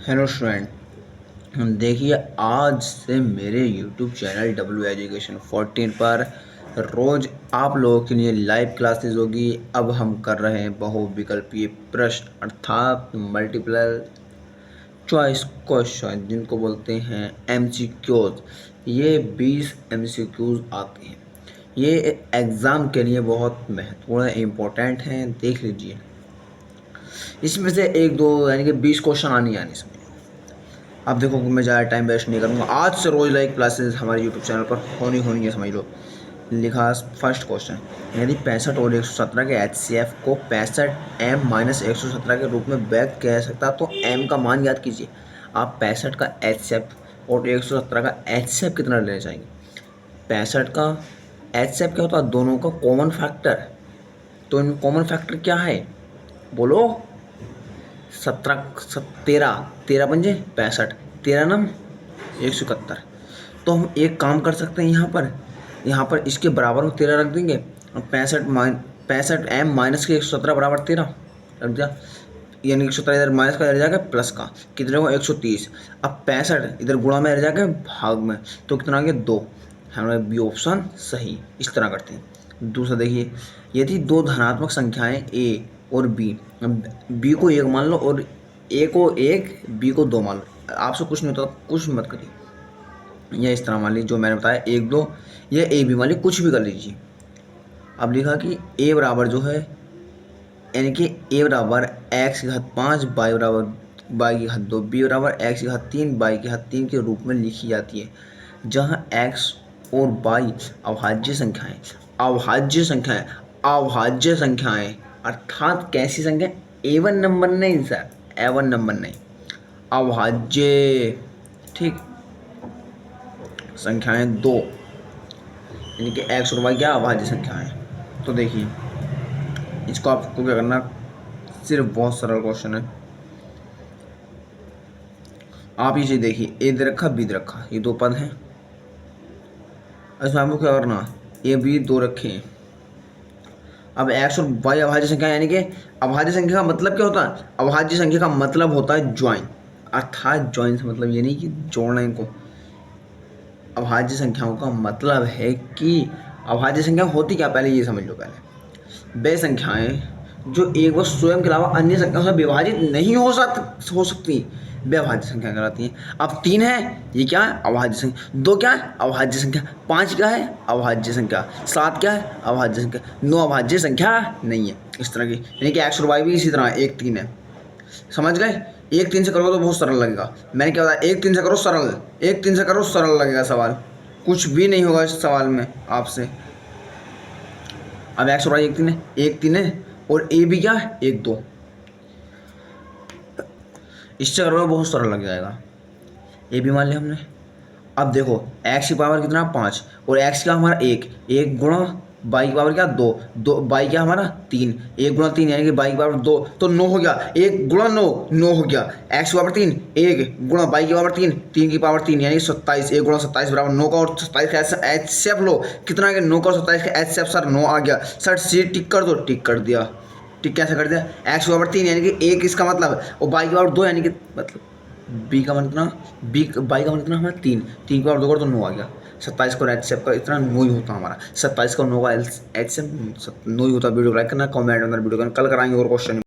Hello student, देखिए आज से मेरे यूट्यूब चैनल डब्ल्यू एजुकेशन 14 पर रोज़ आप लोगों के लिए लाइव क्लासेस होगी। अब हम कर रहे हैं बहुविकल्पीय प्रश्न अर्थात मल्टीपल चॉइस क्वेश्चन जिनको बोलते हैं एमसीक्यूज। ये 20 एमसीक्यूज आते हैं। ये एग्ज़ाम के लिए बहुत महत्वपूर्ण इम्पोर्टेंट हैं, देख लीजिए। इसमें से एक दो यानी कि 20 क्वेश्चन आने आने समझ। अब देखो मैं ज़्यादा टाइम वेस्ट नहीं करूँगा। आज से रोज़ लाइव क्लासेस हमारे यूट्यूब चैनल पर होनी है, समझ लो। लिखा फर्स्ट क्वेश्चन, यदि 65 और 117 के एचसीएफ को 65m-117 के रूप में व्यक्त किया जा सकता तो m का मान याद कीजिए। आप 65 का एचसीएफ और 117 का एचसीएफ कितना लेना चाहेंगे? 65 का एचसीएफ क्या होता है? दोनों का कॉमन फैक्टर। तो इनमें कॉमन फैक्टर क्या है बोलो? 13 पंजे 65, 13 नम 171। तो हम एक काम कर सकते हैं, यहाँ पर इसके बराबर में 13 रख देंगे। और 65m-117 बराबर 13 रख दिया, यानी 117 इधर माइनस का रह जाएगा प्लस का, कितने को 130। अब 65 इधर गुणा में रह जाएगा भाग में, तो कितना आ गया 2। हमारा बी ऑप्शन सही। इस तरह करते हैं। दूसरा देखिए, यदि दो धनात्मक संख्याएं ए और बी को 1 मान लो और ए को 1 बी को 2 मान लो। आपसे कुछ नहीं होता, कुछ मत करिए। या इस तरह मान लीजिए जो मैंने बताया 1 2, या ए बी मान लीजिए, कुछ भी कर लीजिए। अब लिखा कि ए बराबर जो है, यानी कि ए बराबर x की घात 5, बाई बराबर बाई की घात 2, बी बराबर x की घात 3, बाई की घात 3 के रूप में लिखी जाती है, जहाँ x और बाई अभाज्य संख्याएं अर्थात कैसी संख्या? एवन नंबर नहीं सर, एवन नंबर नहीं, अभाज्य, ठीक, संख्याएं दो, यानी कि x और y क्या अभाज्य संख्याएं। तो देखिए इसको आपको क्या करना, सिर्फ बहुत सरल क्वेश्चन है। आप ये चीज देखिए, ए दे रखा बी दे रखा, ये दो पद हैं। इसमें आपको क्या करना, ए बी दो रखे हैं। अब x और y अभाज्य संख्या, यानी कि अभाज्य संख्या का मतलब क्या होता है? अभाज्य संख्या का मतलब होता है ज्वाइन, अर्थात ज्वाइन से मतलब ये नहीं कि जोड़ना इनको। अभाज्य संख्याओं का मतलब है कि अभाज्य संख्या होती क्या, पहले ये समझ लो। पहले वे संख्याएं जो एक व स्वयं के अलावा अन्य संख्याओं से विभाजित नहीं हो सकती, वे अभाज्य संख्या कहलाती हैं। अब 3 है, ये क्या है? अभाज्य संख्या। 2 क्या है? अभाज्य संख्या। 5 क्या है? अभाज्य संख्या। 7 क्या है? अभाज्य संख्या। 9 अभाज्य संख्या नहीं है। इस तरह की, यानी कि x और y भी इसी तरह 1 3 है। समझ गए? 1 3 से करोगे तो बहुत सरल लगेगा। मैंने क्या बताया? 1 3 से करो सरल, 1 3 से करो सरल लगेगा सवाल, कुछ भी नहीं होगा इस सवाल में आपसे। अब x और y 1 3 है और a भी क्या है? 1 2। इससे करोगे बहुत सरल लग जाएगा। ए भी मान लिया हमने। अब देखो x की पावर कितना? 5, और x का हमारा 1 गुणा बाई की पावर क्या? 2 बाई क्या हमारा 3, 1 गुणा 3 यानी कि बाई की पावर 2, तो 9 हो गया। 1 गुणा 9 हो गया। x की पावर 3, 1 गुणा बाई की पावर 3, 3 की पावर 3 यानी 27। 1 गुणा 27 बराबर 9 का और 27 का एचसीएफ लो, कितना आ गया? 9 का और 27 का एचसीएफ सर 9 आ गया। सर सी टिक कर दो, टिक कर दिया। टिक कैसे कर दिया? x की पावर 3 यानी कि 1 इसका मतलब, और बाई की पावर 2 यानी कि मतलब बी का मतलब बाई का मतलब हमारा 3 की पावर 2 कर तो 9 आ गया। 27 को एचसीएफ का इतना 9 ही होता हमारा। 27 का 9 का एचसीएफ 9 ही होता। वीडियो लाइक करना, कमेंट करना, वीडियो करना। कल कराएंगे और क्वेश्चन।